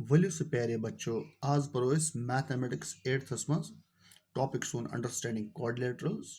वलियो से प्यारे बच्चों, आज पढ़ो इस मैथमेटिक्स 8th मज टॉपिक सोन अंडरस्टैंडिंग क्वाड्रिलेटरल्स।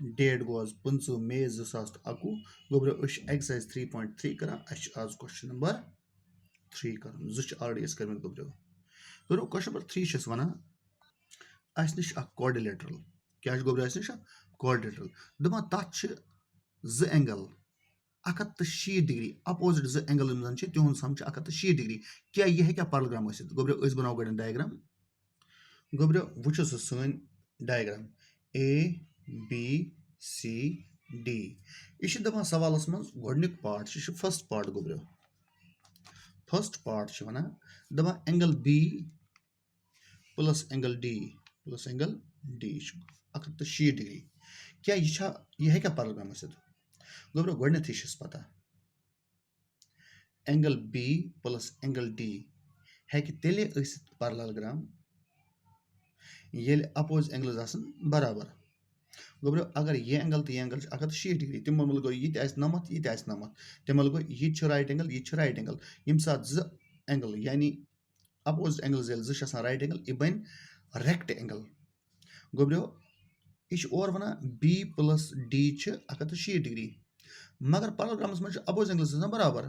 डेट गोज 15 मई 2021 गोब्रो एक्सरसाइज 3.3 करा आज क्वेश्चन नंबर 3 कर ऑलरेडी कर गोब्रो गोब्रो क्वेश्चन नंबर 3 वन अस निश क्वाड्रिलेटरल क्या गोब्रो अस निश क्वाड्रिलेटरल दपान तथ एंगल 160 डिग्री अपोजिट एंगल तिहद सम 160 डिग्री क्या यह क्या पैरेललोग्राम गोब्रो बनाओ गो डायग्राम गोब्रो वो सन डायग्राम ABCD यह दपान सवालस मज गोडनिक पार्ट फर्स्ट पार्ट गोब्रो फर्स्ट पार्ट वन दपान angle B plus angle D plus angle D 160 degree क्या यह क्या पैरेललोग्राम गोब्रो गोडनेथ पता angle B plus angle D हेक तेले पैरेललोग्राम येल अपोज एंगल्स आसन बराबर गोब्रो अगर ये एंगल तो ये एंगल 160 डिग्री तम गो ये 90 ये 90 तम गो ये राइट एंगल ये राइट एंगल यम सात एंगल यानी अपोज एंगल्स ये राइट एंगल यह बन रेक्ट एंगल गोब्रो यह और one B plus D 160 degree मगर पैरेललोग्रामस मज अपोज एंगल्स बराबर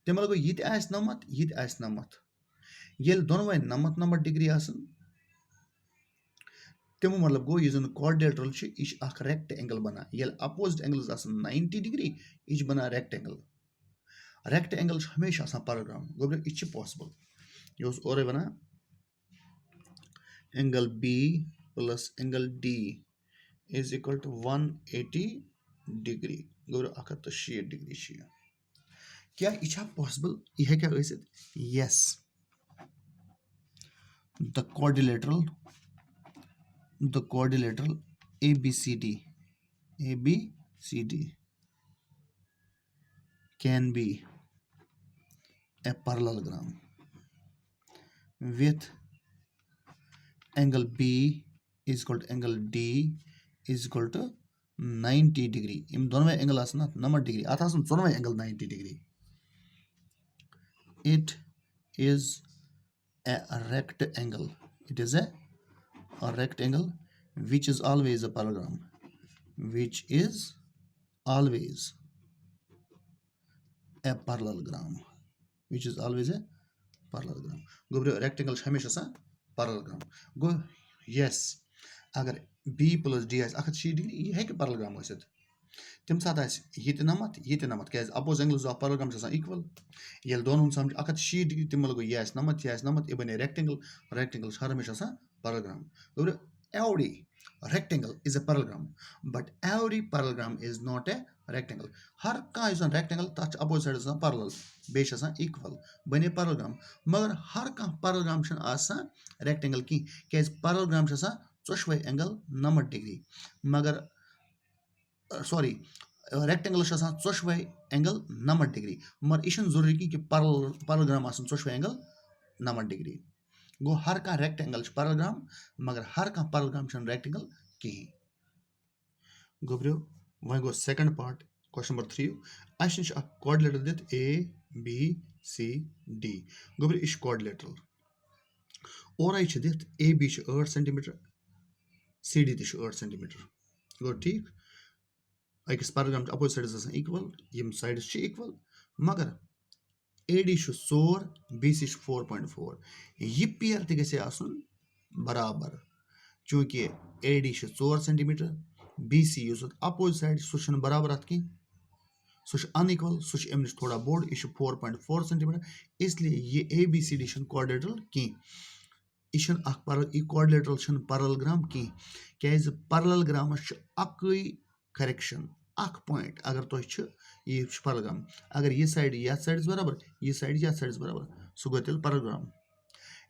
तम गो ये 90 ये 90 येल दोनों 90 डिग्री आसन तमो मतलब गो यह क्वाड्रिलेटरल यह रेक्ट एंगल बना येल अपोजिट एंगल्स आसन 90 डिग्री यह बना रेक्ट एंगल हमेशा पैरेललोग्राम गोब्रो यह पॉसिबल यह और one angle B plus angle D is equal to 180 degree गोब्रो 160 डिग्री क्या यह पॉसिबल यह क्या yes the quadrilateral ABCD can be a parallelogram with angle B is equal to angle D is equal to 90 degree इन दोनों angle आसन 90 degree अत आसन दोनों angle 90 degree it is a rectangle which is always a parallelogram गोब्रो rectangle हमेशा parallelogram गो yes अगर B प्लस D 160 डिग्री यह हेक पैरेललोग्राम तम सात ये 90 ये 90 क्या opposite angles of parallelogram equal ये दोनों सम 160 डिग्री तम गो यह 90 यह बने रेक्टेंगल हमेशा parallelogram गोब्रो every rectangle is a parallelogram but every parallelogram is not a rectangle हर कह रेक्टेंगल तथ अपोज साइड पैरेलल बे इक्वल बने पैरेललोग्राम मगर हर कह पैरेललोग्राम रेक्टेंगल कहीं क्या पैरेललोग्राम 4 एंगल 90 डिग्री मगर सॉरी रेक्टेंगल 4 एंगल 90 डिग्री मगर यह जरूरी कि पैरेललोग्राम 4 एंगल 90 डिग्री गो हर कह रेक्टेंगल पैरेललोग्राम मगर हर कह पैरेललोग्राम रेक्टेंगल कहीं गोब्रो वह गो सेकंड पार्ट क्वेश्चन नंबर 3 अस नश क्वाड्रिलेटरल दित ABCD गोब्रो यह क्वाड्रिलेटरल और दित AB 8 सेंटीमीटर CD 8 सेंटीमीटर गो ठीक अकिस पैरेललोग्राम अपोजिट साइड्स इक्वल यम साइड्स इक्वल मगर AD 4 BC 4.4 यह पेयर तक बराबर चूंकि AD 4 centimetre BC opposite side सह बराबर अत कहीं सह अनइक्वल सह अम नश थोड़ा बोड़ यह 4.4 सेंटीमीटर इसलिए यह ABCD क्वाड्रिलेटरल कहीं यह क्वाड्रिलेटरल पैरेललोग्राम कहीं क्या पैरेललोग्रामस अकई करेक्शन पॉइंट अगर तुम यह पैरेललोग्राम अगर यह साइड यथ साइड बराबर यह साइड यथ साइड बराबर सह गो तेल पैरेललोग्राम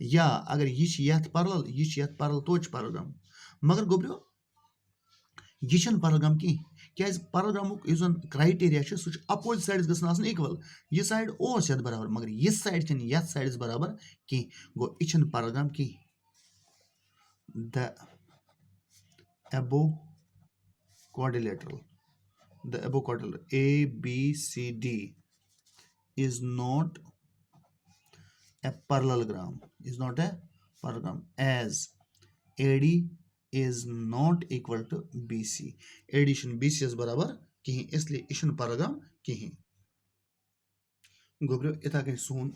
या अगर यह यथ पैरेलल तो पैरेललोग्राम मगर गोब्रो यह पैरेललोग्राम कहीं क्या पैरेललोग्राम यह क्राइटेरिया सह अपोजिट साइड्स गसन इक्वल यह साइड ओस यथ बराबर मगर यह साइड यथ साइड्स बराबर कहीं गो यह पैरेललोग्राम कहीं the above quadrilateral ABCD is not a parallelogram, is not a parallelogram, as AD is not equal to BC. AD shouldn't BC is बराबर कहीं, इसलिए ये shouldn't parallelogram कहीं. गोब्रियो इतना कहीं सोन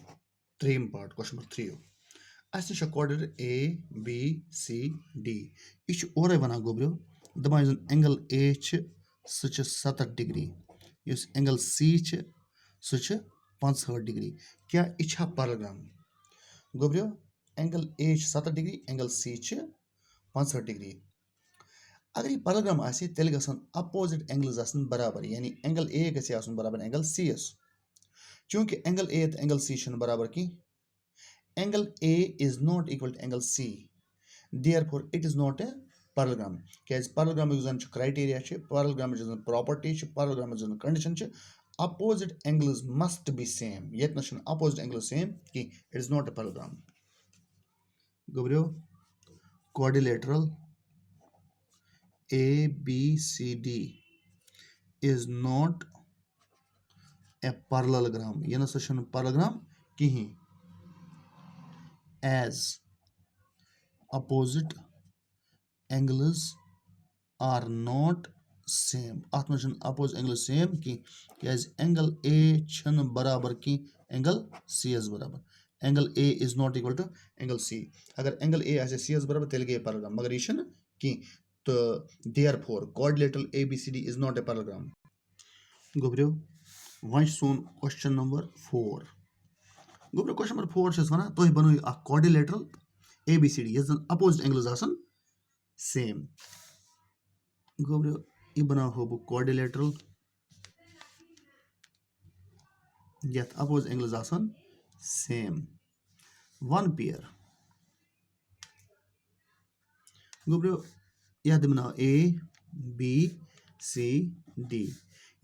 3 part question number 3. अस निश coordinate A B C D. यह ओरे वना गोब्रियो दपान यस एंगल A सह 70 डिग्री, यस एंगल C सह 65 डिग्री. क्या यह पैरेलल? गोब्रियो angle A 70 degree, angle C 65 degree. अगर यह पैरेलल आसे तेल गसन अपोजिट एंगल्स आसन बराबर, यानी एंगल A गसे आसन बराबर एंगल C यस. चूंकि एंगल A तो एंगल C छन बराबर की, angle A is not equal to angle C. Therefore, it is not a parallelogram. Because parallelogram is criteria, parallelogram is property, parallelogram is condition. Opposite angles must be same. Yet not opposite angles same. It is not a parallelogram. Go quadrilateral ABCD is not a parallelogram. Yana session parallelogram kihi, as opposite angles are not same. At में opposite angle same की, because angle A छन बराबर की angle C is बराबर. Angle A is not equal to angle C. अगर angle A ऐसे C is बराबर तेल गए parallelogram, मगर ये छन की, तो therefore quadrilateral ABCD is not a parallelogram. गोब्रियो वंश सोन question number 4. गोब्रियो question number 4 छस वना तो बनो a quadrilateral ABCD yes opposite angles आसन same. गोब्रियो ये बना हो quadrilateral यत opposite angles आसन same. One pair. गोब्रियो यह बना A B C D.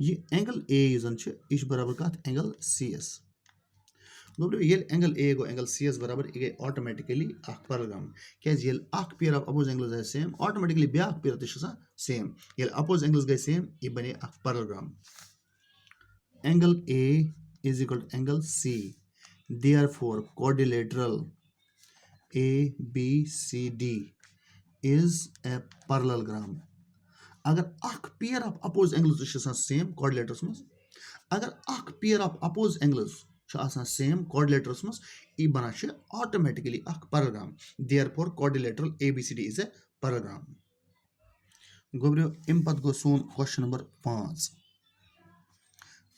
ये एंगल A यूजन छ इश बराबर का एंगल CS. गोब्रियो ये angle A go angle CS बराबर ये ऑटोमेटिकली अख पैरेलल. कैज ये अख पेयर ऑफ अपोजिट एंगल्स है सेम, ऑटोमेटिकली ब्याक पेयर त सेम. ये अपोजिट एंगल्स गए सेम, ये बने अख parallel. Angle A is equal to angle C. Therefore, quadrilateral ABCD is a parallelogram. अगर अख pair of opposite angles same quadrilaterals में, अगर अख pair of opposite angles same quadrilaterals में, ये बना ऑटोमेटिकली अख parallel. Therefore, quadrilateral ABCD is a parallelogram. गोब्रियो इम पत गो सोन क्वेश्चन नंबर 5.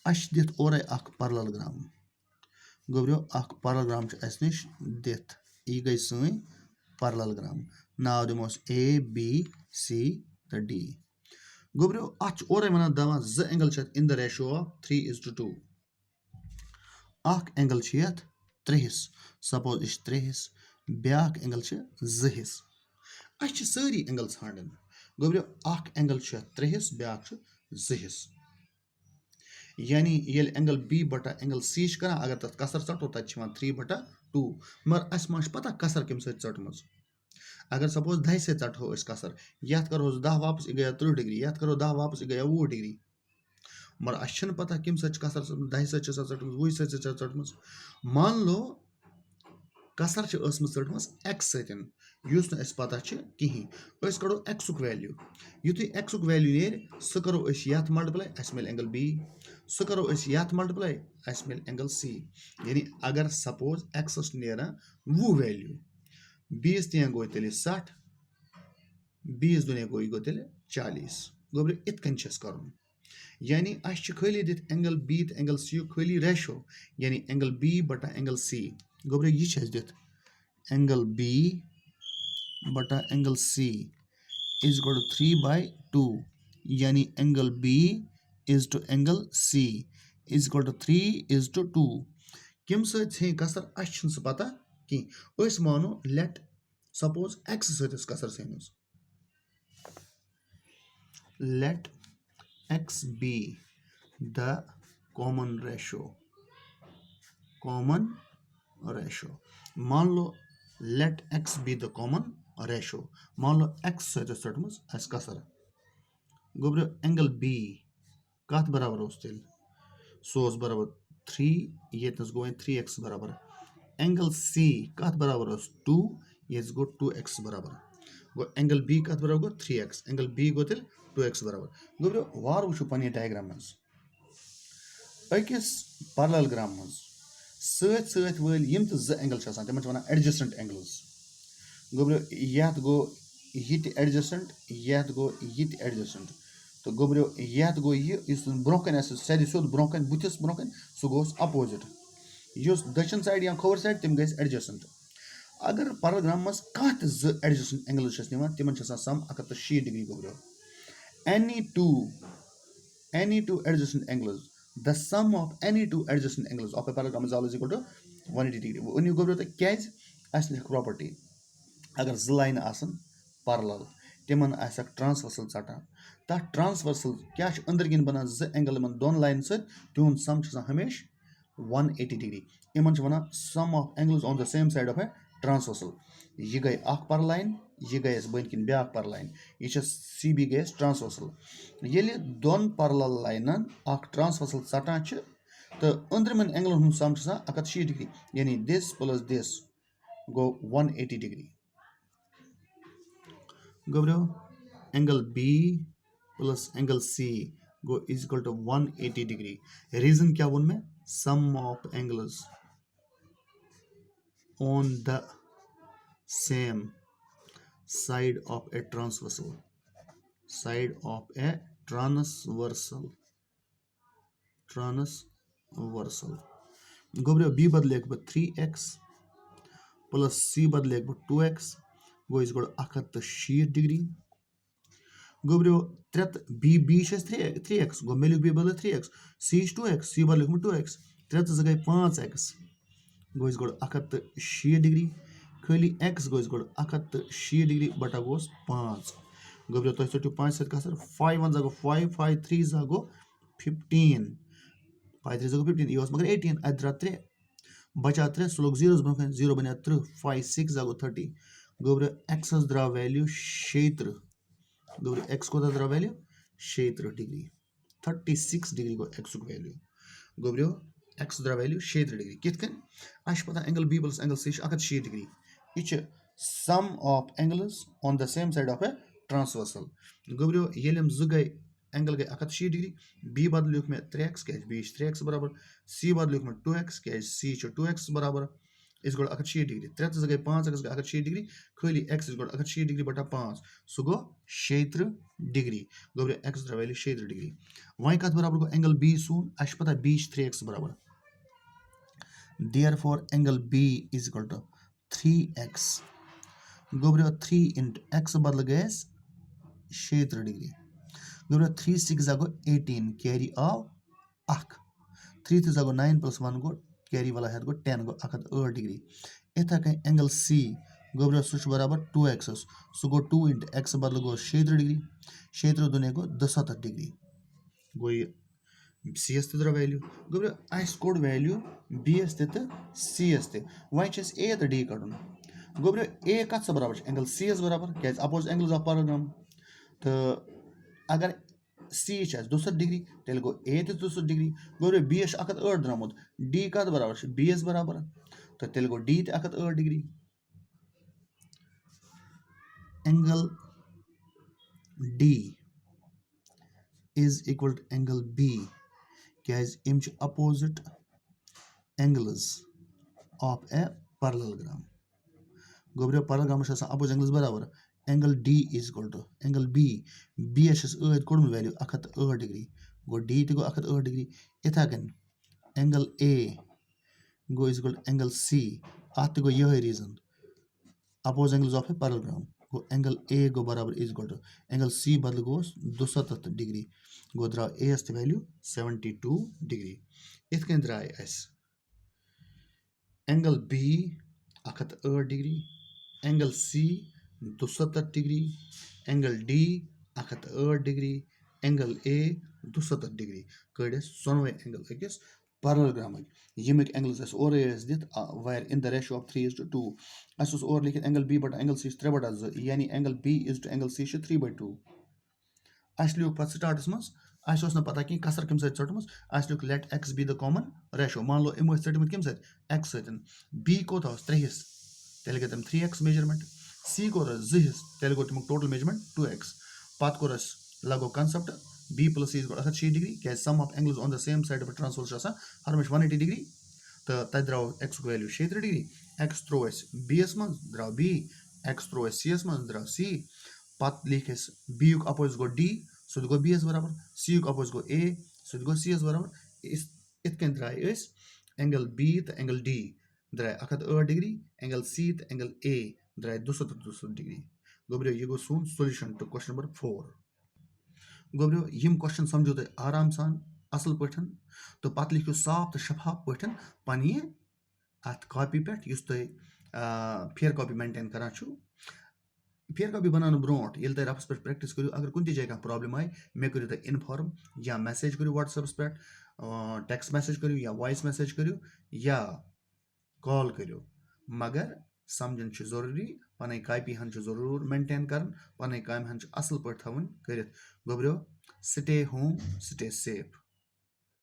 अश दित और अख पैरेललोग्राम. गोब्रियो अख पैरेललोग्राम अस निश दित, यह गई सं पैरेललोग्राम. नाव दिमोस A B C तो D. गोब्रियो अच और वनान दवा ज angle in the ratio of 3:2. अख एंगल यथ 3 सपोज इस 3 ब्याक एंगल 2. अस सारी एंगल ठान. गोब्रियो अख एंगल 3 ब्याक 2. यानी ये एंगल B बटा एंगल C कर, अगर तथ कसर चटो तथ 3/2. मगर अस मा पता कसर कम सटम. अगर सपोज 10 से चटो कसर, यथ करो 10 वापस यह गया 30 डिग्री, यथ करो 10 वापस यह गया 20 डिग्री. मगर अस पता कम कसर 10 से चटम 20 से चटम. मान लो कसर चटम x सतन, युस न पता कहीं. कड़ो x वैल्यू. युथु x वैल्यू नेर सह करो यथ मल्टीप्लाई, अस मिल एंगल B. सह करो यथ मल्टीप्लाई, अस मिल एंगल C. यानी अगर सपोज x नेर 20 वैल्यू, 20 तीन गो तेल 60, 20 दुनिया गो तेल 40. गोब्रियो इत कन कर. यानी अस खाली दित एंगल B तो एंगल C खाली रेशो, यानी एंगल B बटा एंगल C. गोब्रियो यह दित एंगल B बटा angle C is equal to 3/2. यानी angle B is to angle C is equal to 3:2. कम सही कसर अस पता कहीं. मानो लेट सपोज x सस कसर सैनस. Let x be the common ratio. मान लो let x be the common ratio. मान लो x सटमस अस कसर. गोब्रियो एंगल B कत बराबर तेल सो बराबर 3, ये गो 3x बराबर. एंगल सी कत बराबर 2 ये गो 2x बराबर गो एंगल बी कत बराबर गो 3x एंगल बी गो तेल 2x बराबर गो वार वो पन्ने डायग्राम मज अकिस पैरेललोग्राम मज सत सत वल यम तो ज एंगल तिमन वन एडजस्टेंट एंगल्स गो यत गो ये एडजस्टेंट यत गो ये एडजस्टेंट तो गो यत गो ये ब्रोकन सद सोद ब्रोकन बुथिस ब्रोकन सह गो अपोजिट युस दक्षिण साइड या खोवर साइड तिम गए एडजस्टेंट अगर पैरेललोग्राम मज कह ज adjacent angles तिमन some 160 degree go any two adjacent angles the sum of any two adjacent angles of a parallelogram is always equal to 180 degree when you go to the case as the property agar z line asan parallel timan asak transversal sata ta transversal kya ch andar gin bana z angle man don line sat tun sum ch hamesh 180 degree iman ch wana sum of angles on the same side of a transversal ये गई अख पर line ये गए बन किन ब्या पर लाइन ये सी बी गए ट्रांसवर्सल ये दोन पैरेलल लाइनन अख ट्रांसवर्सल सटान तो अंदरमन एंगल हुन सम 160 डिग्री यानी दिस प्लस दिस गो 180 डिग्री गो angle B plus angle C गो is equal to 180 degree reason क्या वोन में sum of angles on the same side of a transversal गो b बदले 3x प्लस c बदले 2x गो इस गोड़ 160 डिग्री गो b 3x गो मिल b बदले 3x c 2x c बदले 2x 3 गई 5x गो इस गोड़ 160 डिग्री खाली x गो गोड़ 160 डिग्री बटा गोस 5 गो तुम सटू 5 सत 5 1 गो 5 5 3 गो 15 5 3 गो 15 ये मगर 18 अत द्रा 3 बचा 3 सह लोग 0 ब्रोह 0 बन 3 5 6 गो 30 गो x द्रा वैल्यू 76 गो x को द्रा वैल्यू 76 डिग्री 36 डिग्री गो x वैल्यू गो x द्रा वैल्यू 76 डिग्री कित पता angle b plus angle c 160 degree ये sum of angles on the same side of a transversal गो ये ज गए एंगल गए 160 डिग्री b बदल में 3x क्या b 3x बराबर c बदल में 2x क्या c 2x बराबर इस गो 160 डिग्री 3 गए 5x गए 160 डिग्री खाली x इस गो 160 डिग्री बटा 5 सह गो 76 डिग्री गो x वैल्यू 76 डिग्री वह कत बराबर गो एंगल b सून अस पता b 3x बराबर therefore angle b is equal to 3x go 3 into x बदल गए 76 डिग्री गो 3 6 गो 18 कैरी आव 3 3 गो 9 plus 1 गो कैरी वाला है गो 10 गो 8 डिग्री इतना कहीं एंगल c गो सह बराबर 2x सह गो 2 into x बदल गो 76 डिग्री 76 दुनिया गो 270 डिग्री गो ये सी एस द्रा वैल्यू गो अस कोड वैल्यू बी एस तो सी एस वह ए तो डी कड़न गो ए कत बराबर एंगल सी एस बराबर क्या अपोज एंगल्स ऑफ पैरेललोग्राम तो अगर सी 62 डिग्री तेल गो ए 62 डिग्री गो बी 108 द्रामुत डी कत बराबर बी एस बराबर तो तेल गो D 108 degree angle D is equal to angle B क्या opposite angles of a parallelogram go parallelogram opposite angles बराबर angle D is equal to angle B B code value 108 degree go D तो गो 108 degree इथा कन angle A go is equal to angle C आत गो यह reason opposite angles of a parallelogram गो angle A गो बराबर is equal to angle C बदल गो 270 डिग्री गो द्रा ए वैल्यू 72 डिग्री इत कन द्राय अस angle B 108 degree angle C 270 degree angle D 108 degree angle A 270 degree कड़ सोनवे एंगल अकिस पैरेललोग्राम यमिक एंगल्स और दित वायर इन द रेशियो ऑफ 3:2 अस और लिखित एंगल बी बटा एंगल सी 3/2 यानी angle B is to angle C 3/2 अस लिख पत स्टार्टस मज आस पता कि कसर कम सटमस लिख let X be the common ratio मान लो यमो सटमत कम एक्स सतन बी कोत 3 तेल गई तम 3x मेजरमेंट सी कोर 2 तेल गो तमुक टोटल मेजरमेंट 2x पत कोर लगो concept b plus c is 180 degree क्या sum of angles on the same side पर ट्रांसफर हमेश 180 डिग्री तो तत द्राव x को वैल्यू 36 डिग्री x त्रो b यस मन द्राव b x त्रो c यस मन द्राव c पत लिख b युक अपोज गो d सो गो b यस बराबर c युक अपोज गो a सो गो c यस बराबर इत कन द्राय एंगल b तो एंगल d द्राय 108 डिग्री एंगल c तो एंगल a द्राय 270 डिग्री गोब्रियो ये गो सोन सॉल्यूशन टू क्वेश्चन नंबर 4 गोब्रियो यम क्वेश्चन समझो तुम आराम सान असल पठन तो पत लिखो साफ तो शफाफ पठन पन ये अत कॉपी पे युस तुम फेयर कॉपी मेंटेन करान छु फेयर कॉपी बनाने ब्रोट ये तुम रफस पे प्रैक्टिस करो अगर कुछ जगह प्रॉब्लम आए मे करो तुम इनफॉर्म या मैसेज करो व्हाट्सएप पे टेक्स्ट मैसेज करो या वॉइस मैसेज करो या कॉल करो मगर समझन जरूरी पन कॉपी हन जरूर मेंटेन कर पन काम हन असल पे थवन कर गोब्रियो स्टे होम स्टे सेफ।